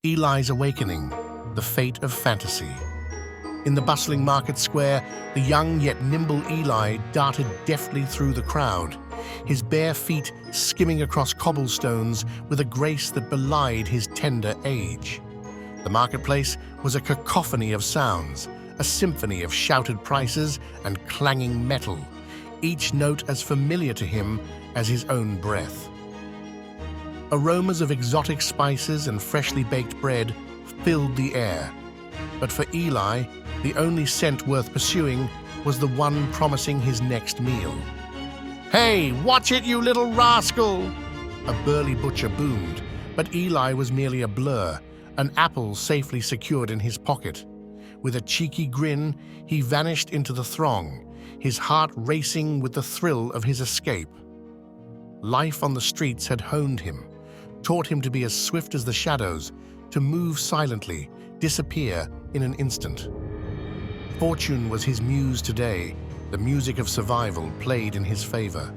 Eli's awakening, the fate of fantasy. In the bustling market square, the young yet nimble Eli darted deftly through the crowd, his bare feet skimming across cobblestones with a grace that belied his tender age. The marketplace was a cacophony of sounds, a symphony of shouted prices and clanging metal, each note as familiar to him as his own breath. Aromas of exotic spices and freshly baked bread filled the air, but for Eli, the only scent worth pursuing was the one promising his next meal. "Hey, watch it, you little rascal!" a burly butcher boomed, but Eli was merely a blur, an apple safely secured in his pocket. With a cheeky grin, he vanished into the throng, his heart racing with the thrill of his escape. Life on the streets had honed him, taught him to be as swift as the shadows, to move silently, disappear in an instant. Fortune was his muse today, the music of survival played in his favor.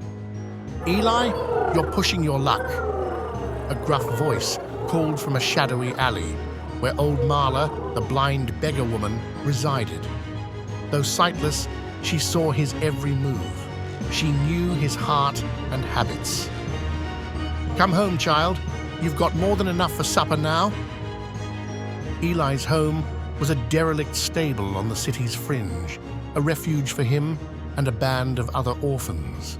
"Eli, you're pushing your luck," a gruff voice called from a shadowy alley, where old Marla, the blind beggar woman, resided. Though sightless, she saw his every move. She knew his heart and habits. "Come home, child. You've got more than enough for supper now." Eli's home was a derelict stable on the city's fringe, a refuge for him and a band of other orphans.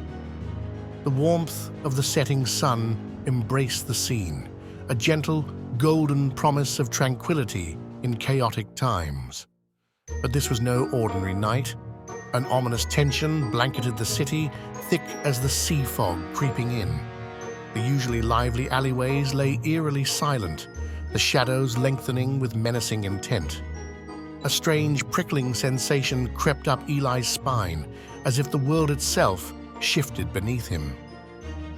The warmth of the setting sun embraced the scene, a gentle, golden promise of tranquility in chaotic times. But this was no ordinary night. An ominous tension blanketed the city, thick as the sea fog creeping in. The usually lively alleyways lay eerily silent, the shadows lengthening with menacing intent. A strange, prickling sensation crept up Eli's spine, as if the world itself shifted beneath him.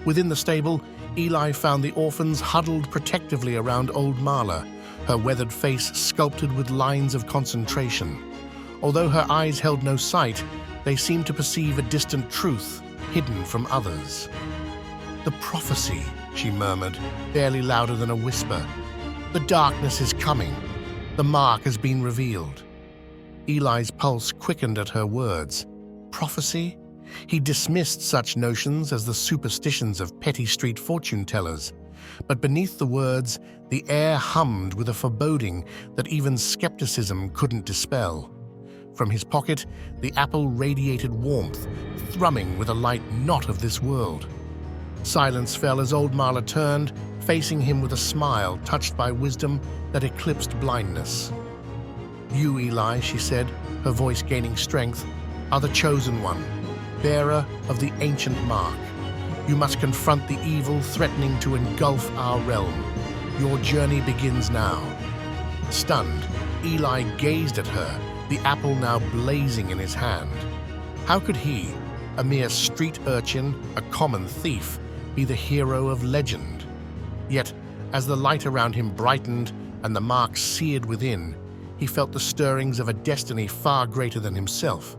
Within the stable, Eli found the orphans huddled protectively around old Marla, her weathered face sculpted with lines of concentration. Although her eyes held no sight, they seemed to perceive a distant truth hidden from others. "The prophecy," she murmured, barely louder than a whisper. "The darkness is coming. The mark has been revealed." Eli's pulse quickened at her words. Prophecy? He dismissed such notions as the superstitions of petty street fortune-tellers. But beneath the words, the air hummed with a foreboding that even skepticism couldn't dispel. From his pocket, the apple radiated warmth, thrumming with a light not of this world. Silence fell as old Marla turned, facing him with a smile touched by wisdom that eclipsed blindness. "You, Eli," she said, her voice gaining strength, "are the chosen one, bearer of the ancient mark. You must confront the evil threatening to engulf our realm. Your journey begins now." Stunned, Eli gazed at her, the apple now blazing in his hand. How could he, a mere street urchin, a common thief, be the hero of legend? Yet, as the light around him brightened and the mark seared within, he felt the stirrings of a destiny far greater than himself.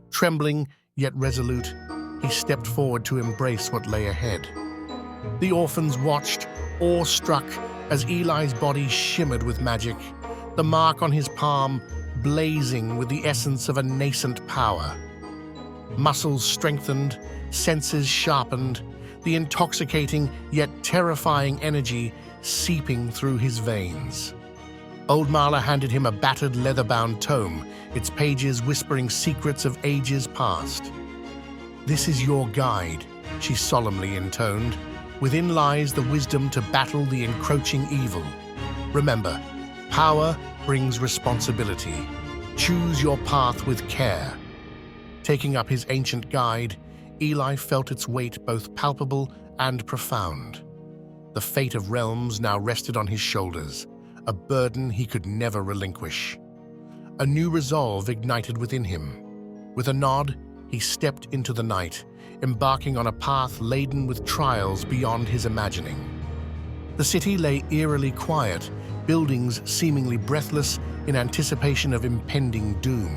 Trembling, yet resolute, he stepped forward to embrace what lay ahead. The orphans watched, awe-struck, as Eli's body shimmered with magic, the mark on his palm blazing with the essence of a nascent power. Muscles strengthened, senses sharpened, the intoxicating yet terrifying energy seeping through his veins. Old Marla handed him a battered leather-bound tome, its pages whispering secrets of ages past. "This is your guide," she solemnly intoned. "Within lies the wisdom to battle the encroaching evil. Remember, power brings responsibility. Choose your path with care." Taking up his ancient guide, Eli felt its weight both palpable and profound. The fate of realms now rested on his shoulders, a burden he could never relinquish. A new resolve ignited within him. With a nod, he stepped into the night, embarking on a path laden with trials beyond his imagining. The city lay eerily quiet, buildings seemingly breathless in anticipation of impending doom.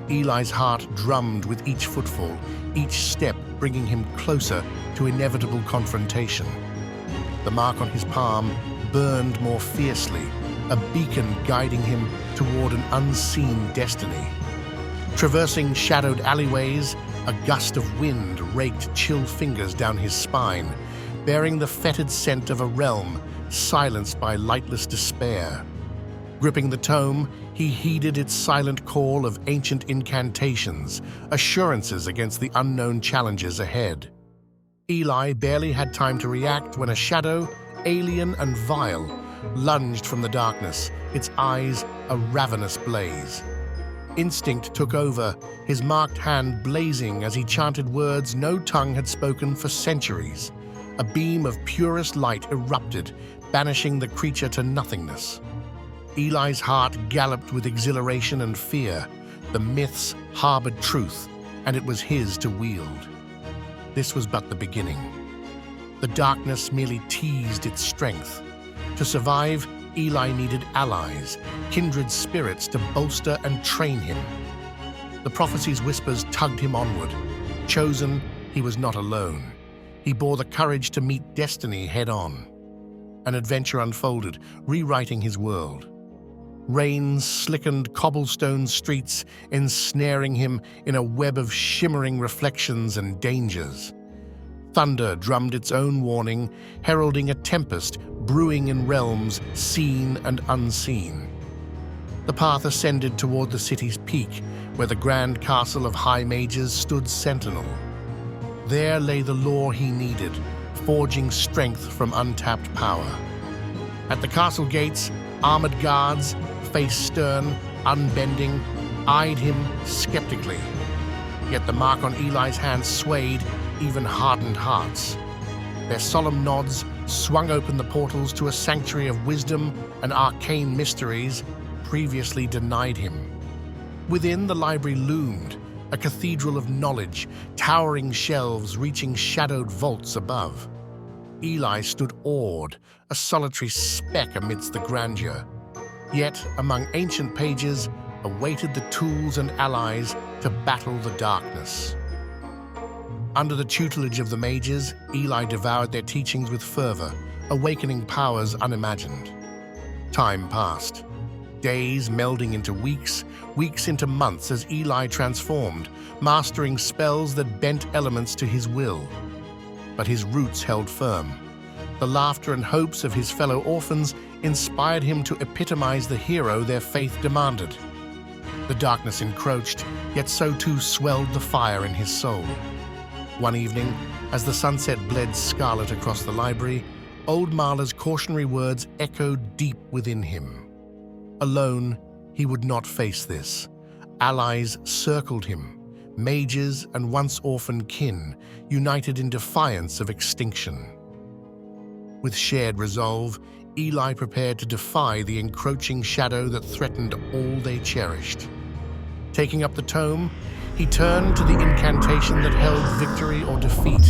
Eli's heart drummed with each footfall, each step bringing him closer to inevitable confrontation. The mark on his palm burned more fiercely, a beacon guiding him toward an unseen destiny. Traversing shadowed alleyways, a gust of wind raked chill fingers down his spine, bearing the fetid scent of a realm silenced by lightless despair. Gripping the tome, he heeded its silent call of ancient incantations, assurances against the unknown challenges ahead. Eli barely had time to react when a shadow, alien and vile, lunged from the darkness, its eyes a ravenous blaze. Instinct took over, his marked hand blazing as he chanted words no tongue had spoken for centuries. A beam of purest light erupted, banishing the creature to nothingness. Eli's heart galloped with exhilaration and fear. The myths harbored truth, and it was his to wield. This was but the beginning. The darkness merely teased its strength. To survive, Eli needed allies, kindred spirits to bolster and train him. The prophecy's whispers tugged him onward. Chosen, he was not alone. He bore the courage to meet destiny head-on. An adventure unfolded, rewriting his world. Rain slickened cobblestone streets, ensnaring him in a web of shimmering reflections and dangers. Thunder drummed its own warning, heralding a tempest brewing in realms seen and unseen. The path ascended toward the city's peak, where the grand castle of High Mages stood sentinel. There lay the lore he needed, forging strength from untapped power. At the castle gates, armored guards, face stern, unbending, eyed him skeptically. Yet the mark on Eli's hand swayed even hardened hearts. Their solemn nods swung open the portals to a sanctuary of wisdom and arcane mysteries previously denied him. Within, the library loomed, a cathedral of knowledge, towering shelves reaching shadowed vaults above. Eli stood awed, a solitary speck amidst the grandeur. Yet, among ancient pages, awaited the tools and allies to battle the darkness. Under the tutelage of the mages, Eli devoured their teachings with fervor, awakening powers unimagined. Time passed. Days melding into weeks, weeks into months as Eli transformed, mastering spells that bent elements to his will. But his roots held firm. The laughter and hopes of his fellow orphans inspired him to epitomize the hero their faith demanded. The darkness encroached, yet so too swelled the fire in his soul. One evening, as the sunset bled scarlet across the library, old Marla's cautionary words echoed deep within him. Alone, he would not face this. Allies circled him, mages and once orphan kin, united in defiance of extinction. With shared resolve, Eli prepared to defy the encroaching shadow that threatened all they cherished. Taking up the tome, he turned to the incantation that held victory or defeat.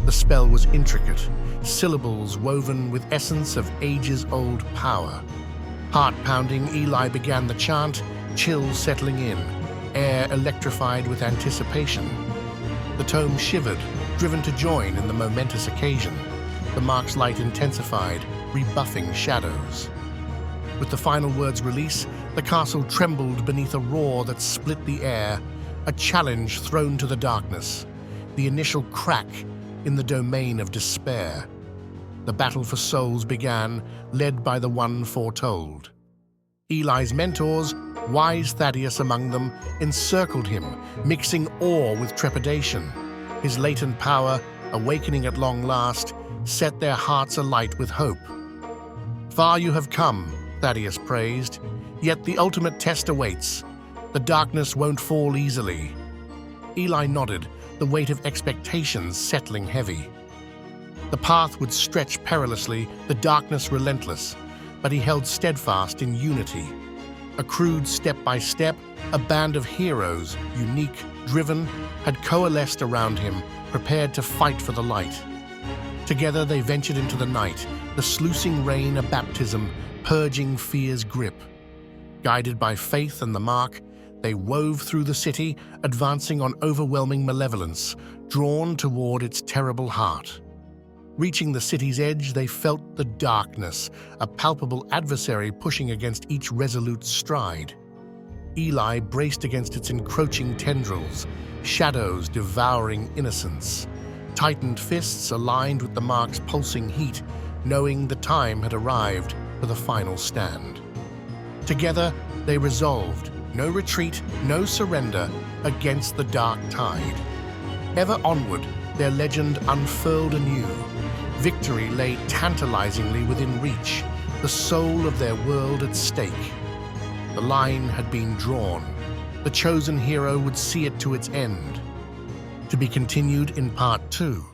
The spell was intricate, syllables woven with essence of ages-old power. Heart-pounding, Eli began the chant, chills settling in, air electrified with anticipation. The tome shivered, driven to join in the momentous occasion. The mark's light intensified, rebuffing shadows. With the final word's release, the castle trembled beneath a roar that split the air, a challenge thrown to the darkness, the initial crack in the domain of despair. The battle for souls began, led by the one foretold. Eli's mentors, wise Thaddeus among them, encircled him, mixing awe with trepidation. His latent power, awakening at long last, set their hearts alight with hope. "Far you have come," Thaddeus praised, "yet the ultimate test awaits. The darkness won't fall easily." Eli nodded, the weight of expectations settling heavy. The path would stretch perilously, the darkness relentless, but he held steadfast in unity. Accrued step by step, a band of heroes, unique, driven, had coalesced around him, prepared to fight for the light. Together they ventured into the night, the sluicing rain a baptism, purging fear's grip. Guided by faith and the mark, they wove through the city, advancing on overwhelming malevolence, drawn toward its terrible heart. Reaching the city's edge, they felt the darkness, a palpable adversary pushing against each resolute stride. Eli braced against its encroaching tendrils, shadows devouring innocence. Tightened fists aligned with the mark's pulsing heat, knowing the time had arrived for the final stand. Together, they resolved, no retreat, no surrender against the dark tide. Ever onward, their legend unfurled anew. Victory lay tantalizingly within reach, the soul of their world at stake. The line had been drawn. The chosen hero would see it to its end. To be continued in Part 2.